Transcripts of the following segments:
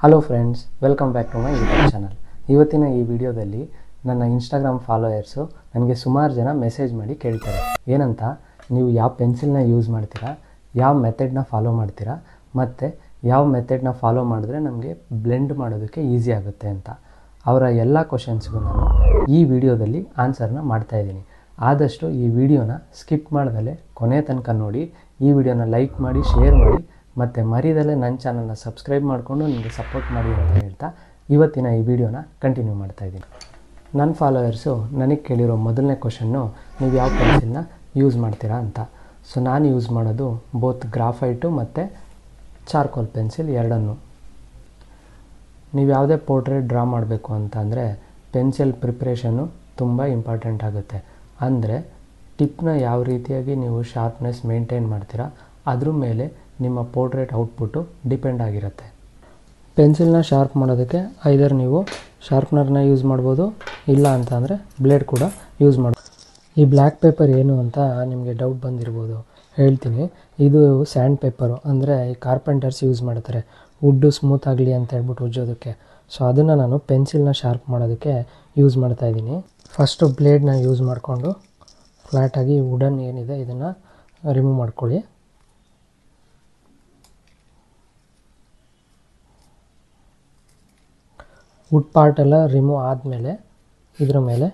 Hello friends, welcome back to my YouTube channel. ಇವತ್ತಿನ ಈ ವಿಡಿಯೋದಲ್ಲಿ ನನ್ನ ಇನ್ಸ್ಟಾಗ್ರಾಮ್ ಫಾಲೋಯರ್ಸು ನನಗೆ ಸುಮಾರು ಜನ ಮೆಸೇಜ್ ಮಾಡಿ ಕೇಳ್ತಾರೆ. ಏನಂತ, ನೀವು ಯಾವ ಪೆನ್ಸಿಲ್ನ ಯೂಸ್ ಮಾಡ್ತೀರಾ, ಯಾವ ಮೆಥಡ್ನ ಫಾಲೋ ಮಾಡ್ತೀರಾ, ಮತ್ತು ಯಾವ ಮೆಥಡ್ನ ಫಾಲೋ ಮಾಡಿದ್ರೆ ನಮಗೆ ಬ್ಲೆಂಡ್ ಮಾಡೋದಕ್ಕೆ ಈಸಿ ಆಗುತ್ತೆ ಅಂತ. ಅವರ ಎಲ್ಲ ಕ್ವಶನ್ಸ್ಗೂ ನಾನು ಈ ವಿಡಿಯೋದಲ್ಲಿ ಆನ್ಸರ್ನ ಮಾಡ್ತಾಯಿದ್ದೀನಿ. ಆದಷ್ಟು ಈ ವಿಡಿಯೋನ ಸ್ಕಿಪ್ ಮಾಡ್ದಲೇ ಕೊನೆ ತನಕ ನೋಡಿ. ಈ ವಿಡಿಯೋನ ಲೈಕ್ ಮಾಡಿ, ಶೇರ್ ಮಾಡಿ, ಮತ್ತು ಮರಿದಲ್ಲೇ ನನ್ನ ಚಾನಲ್ನ ಸಬ್ಸ್ಕ್ರೈಬ್ ಮಾಡಿಕೊಂಡು ನನಗೆ ಸಪೋರ್ಟ್ ಮಾಡಿ ಅಂತ ಹೇಳ್ತಾ ಇವತ್ತಿನ ಈ ವಿಡಿಯೋನ ಕಂಟಿನ್ಯೂ ಮಾಡ್ತಾಯಿದ್ದೀನಿ. ನನ್ನ ಫಾಲೋಯರ್ಸು ನನಗೆ ಕೇಳಿರೋ ಮೊದಲನೇ ಕ್ವಶನ್ನು, ನೀವು ಯಾವ ಪೆನ್ಸಿಲ್ನ ಯೂಸ್ ಮಾಡ್ತೀರಾ ಅಂತ. ಸೊ ನಾನು ಯೂಸ್ ಮಾಡೋದು ಬೋತ್ ಗ್ರಾಫೈಟು ಮತ್ತು ಚಾರ್ಕೋಲ್ ಪೆನ್ಸಿಲ್ ಎರಡನ್ನು. ನೀವು ಯಾವುದೇ ಪೋರ್ಟ್ರೇಟ್ ಡ್ರಾ ಮಾಡಬೇಕು ಅಂತ ಅಂದರೆ ಪೆನ್ಸಿಲ್ ಪ್ರಿಪ್ರೇಷನ್ನು ತುಂಬ ಇಂಪಾರ್ಟೆಂಟ್ ಆಗುತ್ತೆ. ಅಂದರೆ ಟಿಪ್ನ ಯಾವ ರೀತಿಯಾಗಿ ನೀವು ಶಾರ್ಪ್ನೆಸ್ ಮೇಂಟೈನ್ ಮಾಡ್ತೀರಾ ಅದ್ರ ಮೇಲೆ ನಿಮ್ಮ ಪೋರ್ಟ್ರೇಟ್ ಔಟ್ಪುಟ್ಟು ಡಿಪೆಂಡ್ ಆಗಿರುತ್ತೆ. ಪೆನ್ಸಿಲ್ನ ಶಾರ್ಪ್ ಮಾಡೋದಕ್ಕೆ ಐದರ್ ನೀವು ಶಾರ್ಪ್ನರ್ನ ಯೂಸ್ ಮಾಡ್ಬೋದು, ಇಲ್ಲ ಅಂತ ಅಂದರೆ ಬ್ಲೇಡ್ ಕೂಡ ಯೂಸ್ ಮಾಡ್ಬೋದು. ಈ ಬ್ಲ್ಯಾಕ್ ಪೇಪರ್ ಏನು ಅಂತ ನಿಮಗೆ ಡೌಟ್ ಬಂದಿರ್ಬೋದು, ಹೇಳ್ತೀನಿ. ಇದು ಸ್ಯಾಂಡ್ ಪೇಪರು, ಅಂದರೆ ಈ ಕಾರ್ಪೆಂಟರ್ಸ್ ಯೂಸ್ ಮಾಡ್ತಾರೆ ವುಡ್ಡು ಸ್ಮೂತ್ ಆಗಲಿ ಅಂತ ಹೇಳ್ಬಿಟ್ಟು ಉಜ್ಜೋದಕ್ಕೆ. ಸೊ ಅದನ್ನು ನಾನು ಪೆನ್ಸಿಲ್ನ ಶಾರ್ಪ್ ಮಾಡೋದಕ್ಕೆ ಯೂಸ್ ಮಾಡ್ತಾಯಿದ್ದೀನಿ. ಫಸ್ಟು ಬ್ಲೇಡ್ನ ಯೂಸ್ ಮಾಡಿಕೊಂಡು ಫ್ಲ್ಯಾಟಾಗಿ ವುಡನ್ ಏನಿದೆ ಇದನ್ನು ರಿಮೂವ್ ಮಾಡ್ಕೊಳ್ಳಿ. ವುಡ್ ಪಾರ್ಟ್ ಎಲ್ಲ ರಿಮೂವ್ ಆದಮೇಲೆ ಇದರ ಮೇಲೆ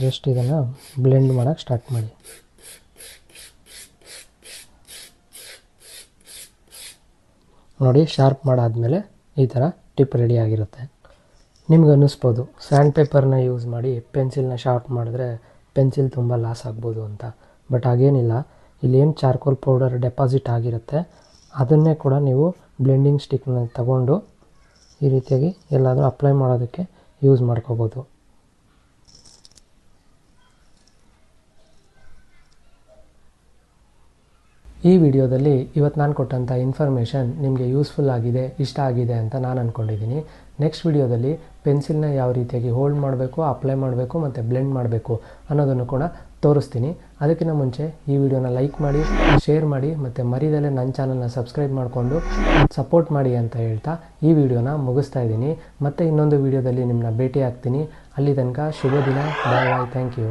ಜಸ್ಟ್ ಇದನ್ನು ಬ್ಲೆಂಡ್ ಮಾಡೋಕ್ಕೆ ಸ್ಟಾರ್ಟ್ ಮಾಡಿ. ನೋಡಿ, ಶಾರ್ಪ್ ಮಾಡಾದಮೇಲೆ ಈ ಥರ ಟಿಪ್ ರೆಡಿ ಆಗಿರುತ್ತೆ. ನಿಮ್ಗೆ ಅನ್ನಿಸ್ಬೋದು ಸ್ಯಾಂಡ್ ಪೇಪರ್ನ ಯೂಸ್ ಮಾಡಿ ಪೆನ್ಸಿಲ್ನ ಶಾರ್ಪ್ ಮಾಡಿದ್ರೆ ಪೆನ್ಸಿಲ್ ತುಂಬ ಲಾಸ್ ಆಗ್ಬೋದು ಅಂತ. ಬಟ್ ಹಾಗೇನಿಲ್ಲ. ಇಲ್ಲೇನು ಚಾರ್ಕೋಲ್ ಪೌಡರ್ ಡೆಪಾಸಿಟ್ ಆಗಿರುತ್ತೆ ಅದನ್ನೇ ಕೂಡ ನೀವು ಬ್ಲೆಂಡಿಂಗ್ ಸ್ಟಿಕ್ನ ತಗೊಂಡು ಈ ರೀತಿಯಾಗಿ ಎಲ್ಲಾದರೂ ಅಪ್ಲೈ ಮಾಡೋದಕ್ಕೆ ಯೂಸ್ ಮಾಡ್ಕೋಬೋದು. ಈ ವಿಡಿಯೋದಲ್ಲಿ ಇವತ್ತು ನಾನು ಕೊಟ್ಟಂಥ ಇನ್ಫಾರ್ಮೇಷನ್ ನಿಮಗೆ ಯೂಸ್ಫುಲ್ ಆಗಿದೆ, ಇಷ್ಟ ಆಗಿದೆ ಅಂತ ನಾನು ಅಂದ್ಕೊಂಡಿದ್ದೀನಿ. ನೆಕ್ಸ್ಟ್ ವಿಡಿಯೋದಲ್ಲಿ ಪೆನ್ಸಿಲ್ನ ಯಾವ ರೀತಿಯಾಗಿ ಹೋಲ್ಡ್ ಮಾಡಬೇಕು, ಅಪ್ಲೈ ಮಾಡಬೇಕು ಮತ್ತು ಬ್ಲೆಂಡ್ ಮಾಡಬೇಕು ಅನ್ನೋದನ್ನು ಕೂಡ ತೋರಿಸ್ತೀನಿ. ಅದಕ್ಕಿಂತ ಮುಂಚೆ ಈ ವಿಡಿಯೋನ ಲೈಕ್ ಮಾಡಿ, ಶೇರ್ ಮಾಡಿ ಮತ್ತು ಮರಿದಲ್ಲೇ ನನ್ನ ಚಾನಲ್ನ ಸಬ್ಸ್ಕ್ರೈಬ್ ಮಾಡಿಕೊಂಡು ಸಪೋರ್ಟ್ ಮಾಡಿ ಅಂತ ಹೇಳ್ತಾ ಈ ವಿಡಿಯೋನ ಮುಗಿಸ್ತಾ ಇದ್ದೀನಿ. ಮತ್ತು ಇನ್ನೊಂದು ವಿಡಿಯೋದಲ್ಲಿ ನಿಮ್ಮನ್ನ ಭೇಟಿ ಆಗ್ತೀನಿ. ಅಲ್ಲಿ ತನಕ ಶುಭ ದಿನ. Bye bye. Thank you.